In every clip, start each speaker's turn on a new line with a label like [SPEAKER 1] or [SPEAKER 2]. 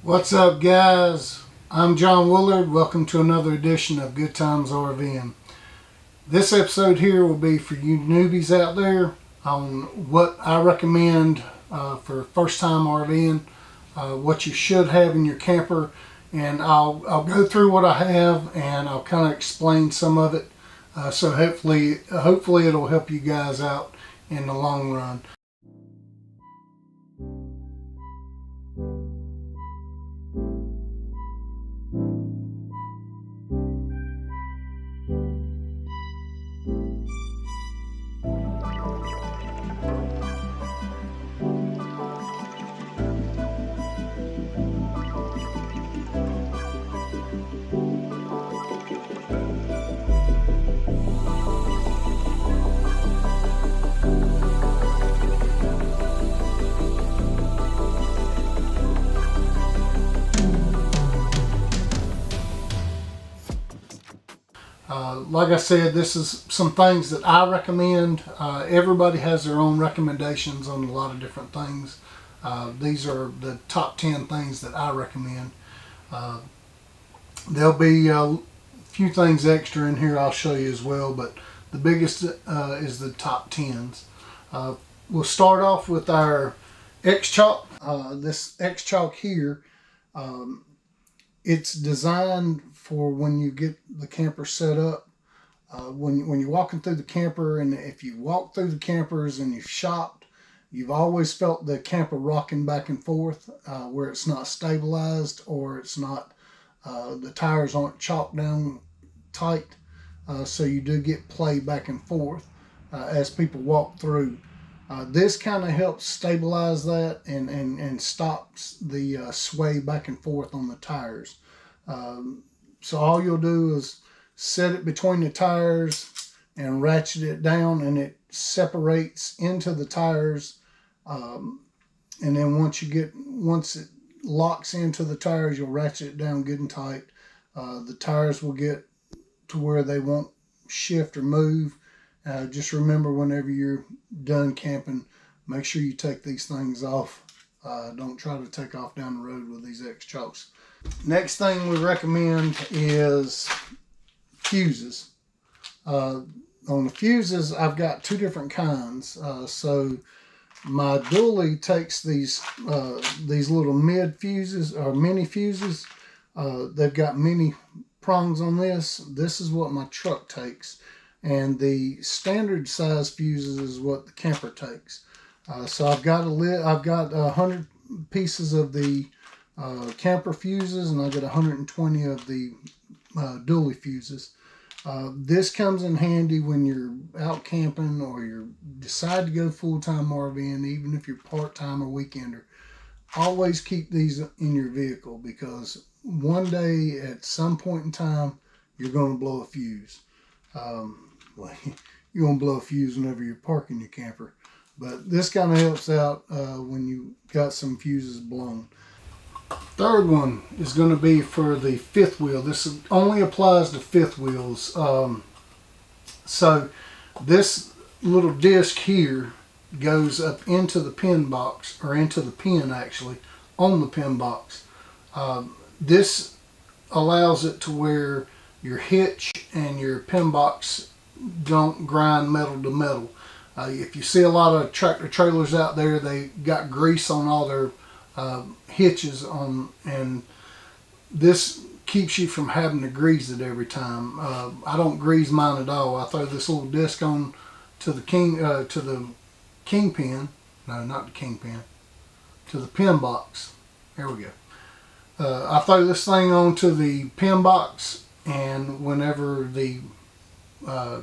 [SPEAKER 1] What's up, guys? I'm John Woolard. Welcome to another edition of Goodtimes RVing. This episode here will be for you newbies out there on what I recommend for first time RVing, what you should have in your camper, and I'll go through what I have and I'll kind of explain some of it. So hopefully it'll help you guys out in the long run. Like I said, this is some things that I recommend. Everybody has their own recommendations on a lot of different things. These are the top 10 things that I recommend. There'll be a few things extra in here I'll show you as well, but the biggest is the top 10s. We'll start off with our X-Chalk. This X-Chalk here, it's designed for when you get the camper set up. When you're walking through the camper, and if you walk through the campers and you've shopped, you've always felt the camper rocking back and forth where it's not stabilized or it's not, the tires aren't chalked down tight. So you do get play back and forth as people walk through. This kind of helps stabilize that and stops the sway back and forth on the tires. So all you'll do is set it between the tires and ratchet it down, and it separates into the tires. And then once it locks into the tires, you'll ratchet it down good and tight. The tires will get to where they won't shift or move. Just remember, whenever you're done camping, make sure you take these things off. Don't try to take off down the road with these X-Chalks. Next thing we recommend is fuses. On the fuses, I've got two different kinds. So my dually takes these little mid fuses or mini fuses. They've got many prongs on this. This is what my truck takes, and the standard size fuses is what the camper takes. So I've got 100 pieces of the camper fuses, and I got 120 of the dually fuses. This comes in handy when you're out camping or you decide to go full-time RVing, even if you're part-time or weekender. Always keep these in your vehicle, because one day at some point in time you're going to blow a fuse. Well, you're going to blow a fuse whenever you're parking your camper, but this kind of helps out when you got some fuses blown. Third one is going to be for the fifth wheel. This only applies to fifth wheels. So this little disc here goes up into the pin box, or into the pin actually, on the pin box. This allows it to where your hitch and your pin box don't grind metal to metal. If you see a lot of tractor trailers out there, they got grease on all their hitches on, and this keeps you from having to grease it every time. I don't grease mine at all. I throw this little disc on to the kingpin. No, not the kingpin. To the pin box. There we go. I throw this thing onto the pin box, and whenever the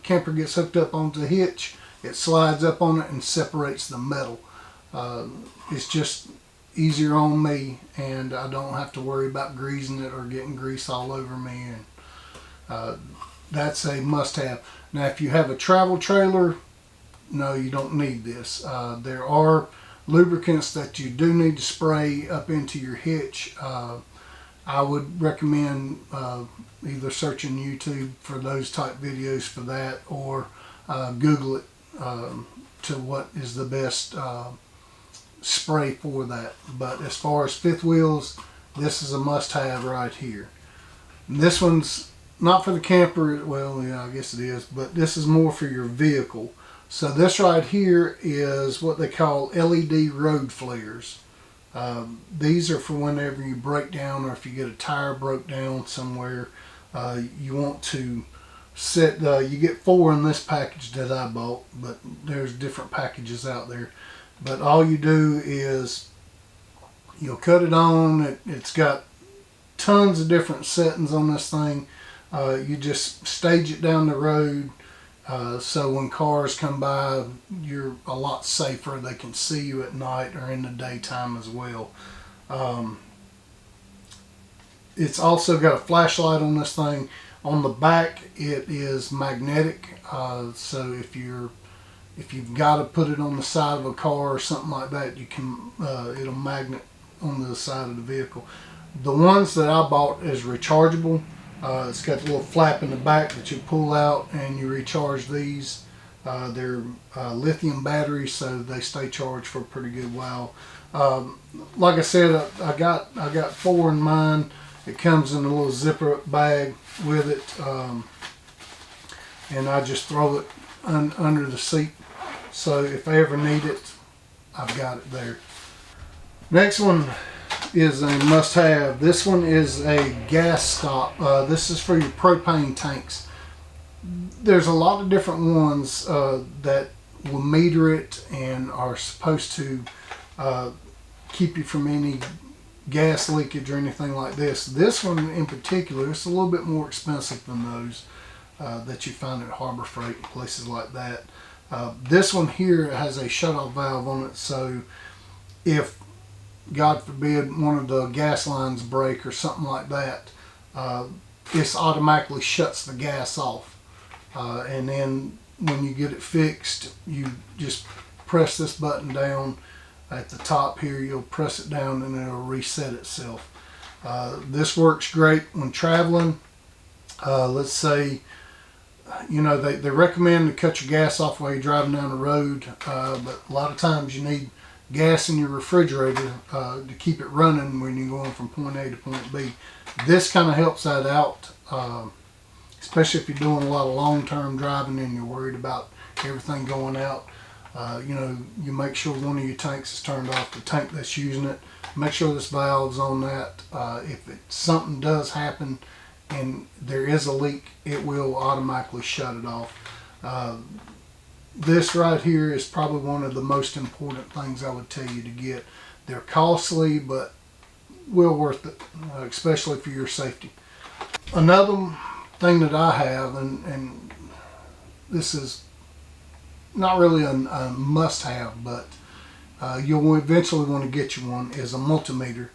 [SPEAKER 1] camper gets hooked up onto the hitch, it slides up on it and separates the metal. It's just easier on me, and I don't have to worry about greasing it or getting grease all over me, and that's a must-have. Now, if you have a travel trailer, no, you don't need this. There are lubricants that you do need to spray up into your hitch. I would recommend either searching YouTube for those type videos for that, or Google it to what is the best spray for that. But as far as fifth wheels, this is a must-have right here. And this one's not for the camper, well, yeah, I guess it is, but this is more for your vehicle. So this right here is what they call LED road flares. These are for whenever you break down, or if you get a tire broke down somewhere, you want to set, you get 4 in this package that I bought, but there's different packages out there. But all you do is you'll cut it on. It's got tons of different settings on this thing. You just stage it down the road, so when cars come by, you're a lot safer. They can see you at night or in the daytime as well. It's also got a flashlight on this thing. On the back, it is magnetic, so if you've got to put it on the side of a car or something like that, you can, it'll magnet on the side of the vehicle. The ones that I bought is rechargeable. It's got a little flap in the back that you pull out and you recharge these. They're lithium batteries, so they stay charged for a pretty good while. Like I said, I got 4 in mine. It comes in a little zipper bag with it, and I just throw it under the seat. So if I ever need it, I've got it there. Next one is a must-have. This one is a gas stop. This is for your propane tanks. There's a lot of different ones that will meter it and are supposed to keep you from any gas leakage or anything like this. This one in particular, it's a little bit more expensive than those that you find at Harbor Freight and places like that. This one here has a shutoff valve on it, so if God forbid one of the gas lines break or something like that, this automatically shuts the gas off, and then when you get it fixed, you just press this button down at the top here. You'll press it down and it'll reset itself. This works great when traveling. Let's say, you know, they recommend to cut your gas off while you're driving down the road, but a lot of times you need gas in your refrigerator to keep it running when you're going from point A to point B. This kind of helps that out, especially if you're doing a lot of long-term driving and you're worried about everything going out. You know, you make sure one of your tanks is turned off, the tank that's using it. Make sure this valve's on that. If something does happen and there is a leak, it will automatically shut it off. This right here is probably one of the most important things I would tell you to get. They're costly, but well worth it, especially for your safety. Another thing that I have, and this is not really a must-have, but you'll eventually want to get you one, is a multimeter.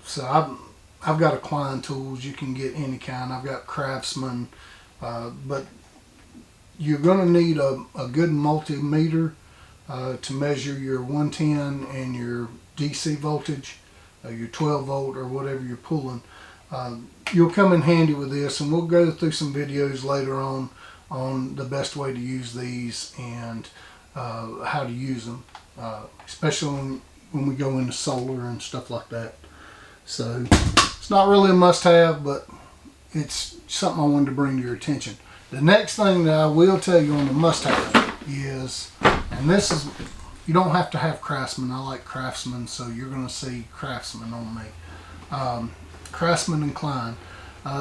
[SPEAKER 1] So I've got Klein tools. You can get any kind. I've got Craftsman, but you're going to need a good multimeter to measure your 110 and your DC voltage, your 12 volt or whatever you're pulling. You'll come in handy with this, and we'll go through some videos later on the best way to use these and how to use them, especially when we go into solar and stuff like that. So it's not really a must-have, but it's something I wanted to bring to your attention. The next thing that I will tell you on the must-have is, and this is, you don't have to have Craftsman. I like Craftsman, so you're going to see Craftsman on me. Craftsman and Klein.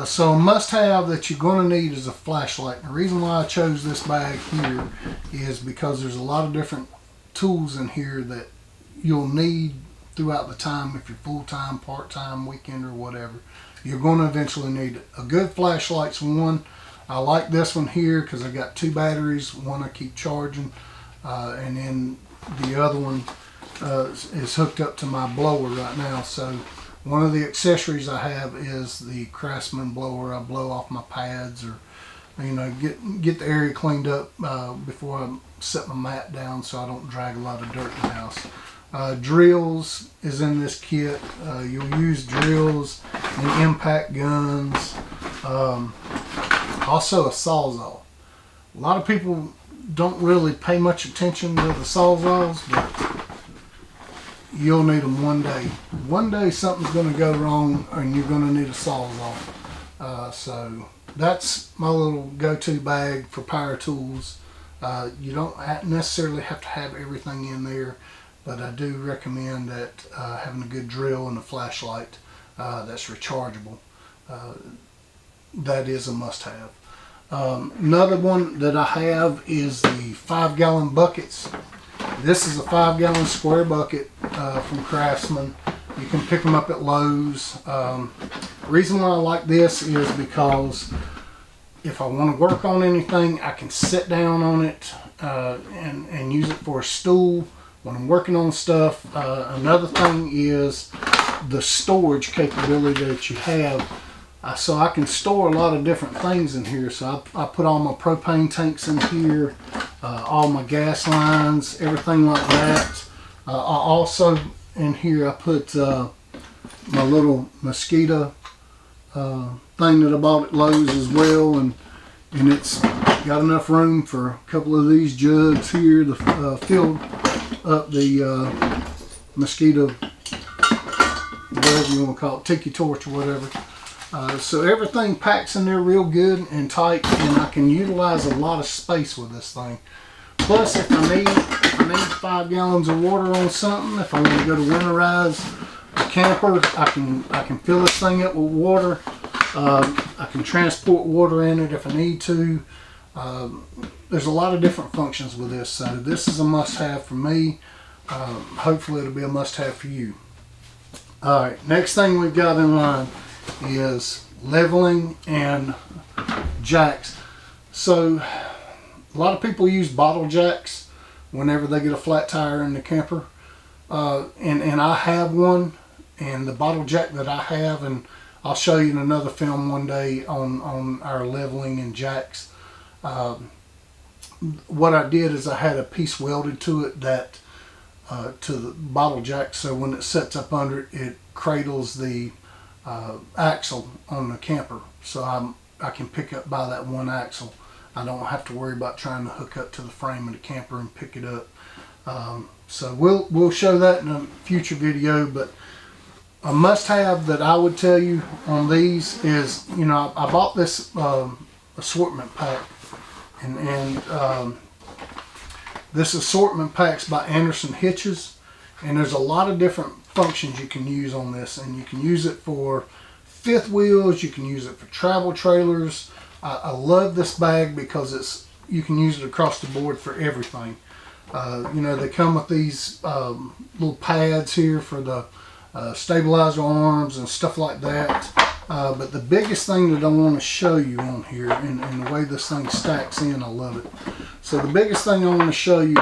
[SPEAKER 1] So a must-have that you're going to need is a flashlight. And the reason why I chose this bag here is because there's a lot of different tools in here that you'll need throughout the time. If you're full-time, part-time, weekend, or whatever, you're going to eventually need it. A good flashlight's one. I like this one here because I got 2 batteries. One I keep charging, and then the other one is hooked up to my blower right now. So one of the accessories I have is the Craftsman Blower. I blow off my pads, or you know, get the area cleaned up before I set my mat down, so I don't drag a lot of dirt in the house. Drills is in this kit. You'll use drills and impact guns. Also a sawzall. A lot of people don't really pay much attention to the sawzalls, but you'll need them one day. One day something's going to go wrong and you're going to need a Sawzall. So that's my little go-to bag for power tools. You don't necessarily have to have everything in there, but I do recommend that having a good drill and a flashlight that's rechargeable. That is a must-have. Another one that I have is the 5-gallon buckets. This is a 5-gallon square bucket from Craftsman. You can pick them up at Lowe's. Reason why I like this is because if I want to work on anything, I can sit down on it and use it for a stool when I'm working on stuff. Another thing is the storage capability that you have. So I can store a lot of different things in here. So I put all my propane tanks in here, all my gas lines, everything like that. I also, in here, I put my little mosquito thing that I bought at Lowe's as well, and it's got enough room for a couple of these jugs here to fill up the mosquito, whatever you want to call it, tiki torch or whatever. So everything packs in there real good and tight, and I can utilize a lot of space with this thing. Plus, if I need 5 gallons of water on something, if I want to go to winterize a camper, I can fill this thing up with water. I can transport water in it if I need to. There's a lot of different functions with this, so this is a must-have for me. Hopefully it'll be a must-have for you. Alright, next thing we've got in line is leveling and jacks. So a lot of people use bottle jacks whenever they get a flat tire in the camper, and I have one, and the bottle jack that I have, and I'll show you in another film one day on our leveling and jacks. What I did is I had a piece welded to it that to the bottle jack, so when it sets up under it, it cradles the axle on the camper, so I can pick up by that one axle. I don't have to worry about trying to hook up to the frame of the camper and pick it up. So we'll show that in a future video, but a must-have that I would tell you on these is, you know, I bought this assortment pack, and this assortment pack's by Anderson Hitches, and there's a lot of different functions you can use on this, and you can use it for fifth wheels, you can use it for travel trailers. I love this bag because you can use it across the board for everything. You know, they come with these little pads here for the stabilizer arms and stuff like that. But the biggest thing that I want to show you on here, and the way this thing stacks in, I love it. So the biggest thing I want to show you,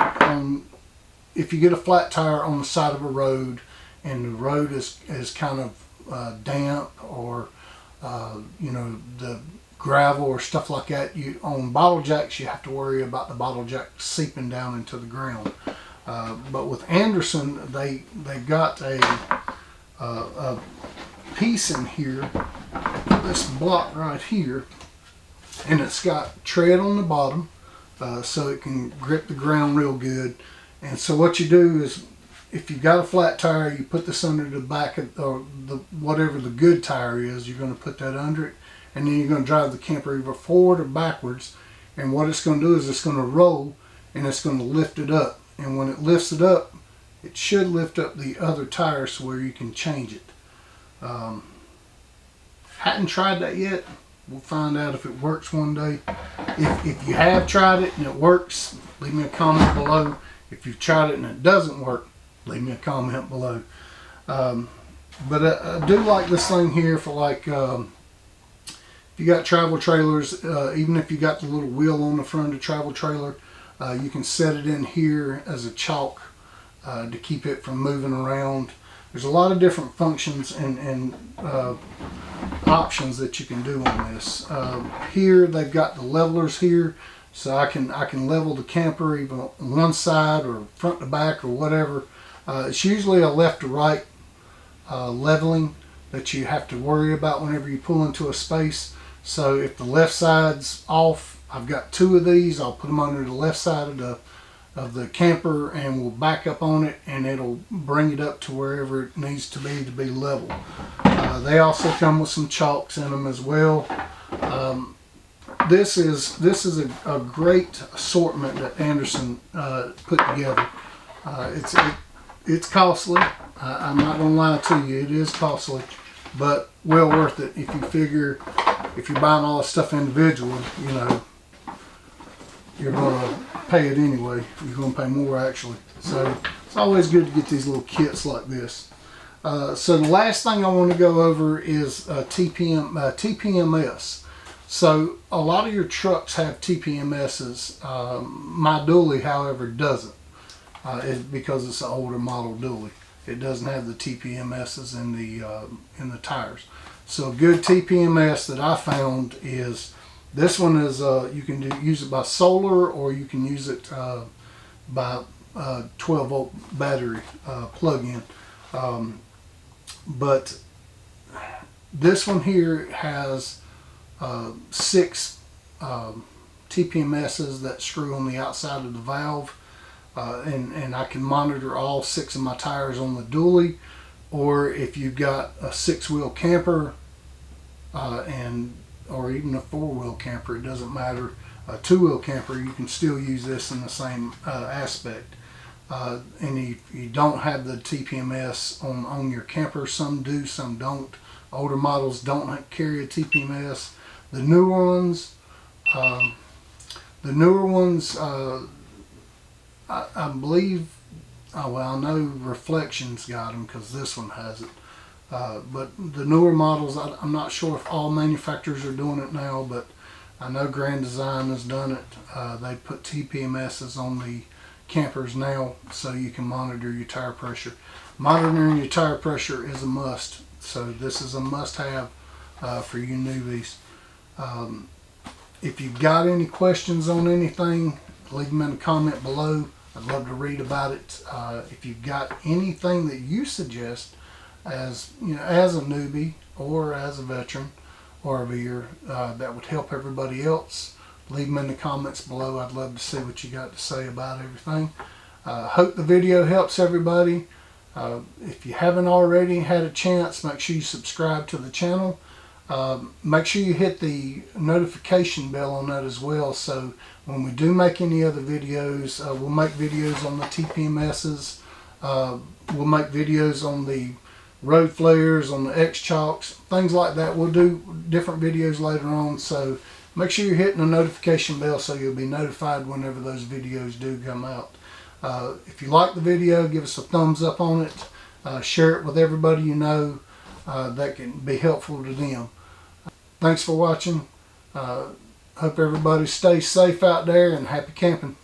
[SPEAKER 1] if you get a flat tire on the side of a road and the road is kind of damp, or you know, the gravel or stuff like that, on bottle jacks you have to worry about the bottle jack seeping down into the ground. But with Anderson, they got a piece in here, this block right here, and it's got tread on the bottom, so it can grip the ground real good. And so what you do is, if you got a flat tire, you put this under the back of, or whatever the good tire is, you're going to put that under it, and then you're going to drive the camper either forward or backwards, and what it's going to do is it's going to roll and it's going to lift it up, and when it lifts it up, it should lift up the other tire so where you can change it. Hadn't tried that yet. We'll find out if it works one day. If you have tried it and it works, leave me a comment below. If you've tried it and it doesn't work, leave me a comment below. But I do like this thing here for, like, if you got travel trailers, even if you got the little wheel on the front of the travel trailer, you can set it in here as a chalk to keep it from moving around. There's a lot of different functions and options that you can do on this. Here they've got the levelers here, so I can level the camper either on one side or front to back or whatever. It's usually a left to right leveling that you have to worry about whenever you pull into a space. So if the left side's off, I've got two of these. I'll put them under the left side of the camper and will back up on it, and it'll bring it up to wherever it needs to be level. They also come with some chalks in them as well. This is a great assortment that Anderson put together. It's costly. I'm not gonna lie to you, it is costly, but well worth it if you figure if you're buying all this stuff individually, you know, you're gonna pay it anyway. You're gonna pay more actually. So it's always good to get these little kits like this. So the last thing I want to go over is TPMS. So a lot of your trucks have TPMSs. My dually, however, doesn't. Because it's an older model dually. It doesn't have the TPMSs in the tires. So a good TPMS that I found is this one. Is you can use it by solar, or you can use it by 12-volt battery plug-in. But this one here has 6 TPMSs that screw on the outside of the valve. And I can monitor all 6 of my tires on the dually, or if you've got a 6-wheel camper or even a 4-wheel camper, it doesn't matter. A 2-wheel camper, you can still use this in the same aspect. And if you don't have the TPMS on your camper, some do, some don't. Older models don't carry a TPMS. The newer ones, I believe, well, I know Reflection's got them because this one has it. But the newer models, I'm not sure if all manufacturers are doing it now, but I know Grand Design has done it. They put TPMSs on the campers now so you can monitor your tire pressure. Monitoring your tire pressure is a must. So this is a must-have for you newbies. If you've got any questions on anything, leave them in the comment below. I'd love to read about it. If you've got anything that you suggest as as a newbie or as a veteran RVer that would help everybody else, leave them in the comments below. I'd love to see what you got to say about everything. Hope the video helps everybody. If you haven't already had a chance, make sure you subscribe to the channel. Make sure you hit the notification bell on that as well, so when we do make any other videos, we'll make videos on the TPMSs, we'll make videos on the road flares, on the X-Chalks, things like that. We'll do different videos later on, so make sure you're hitting the notification bell so you'll be notified whenever those videos do come out. If you like the video, give us a thumbs up on it, share it with everybody you know that can be helpful to them. Thanks for watching. Hope everybody stays safe out there, and happy camping.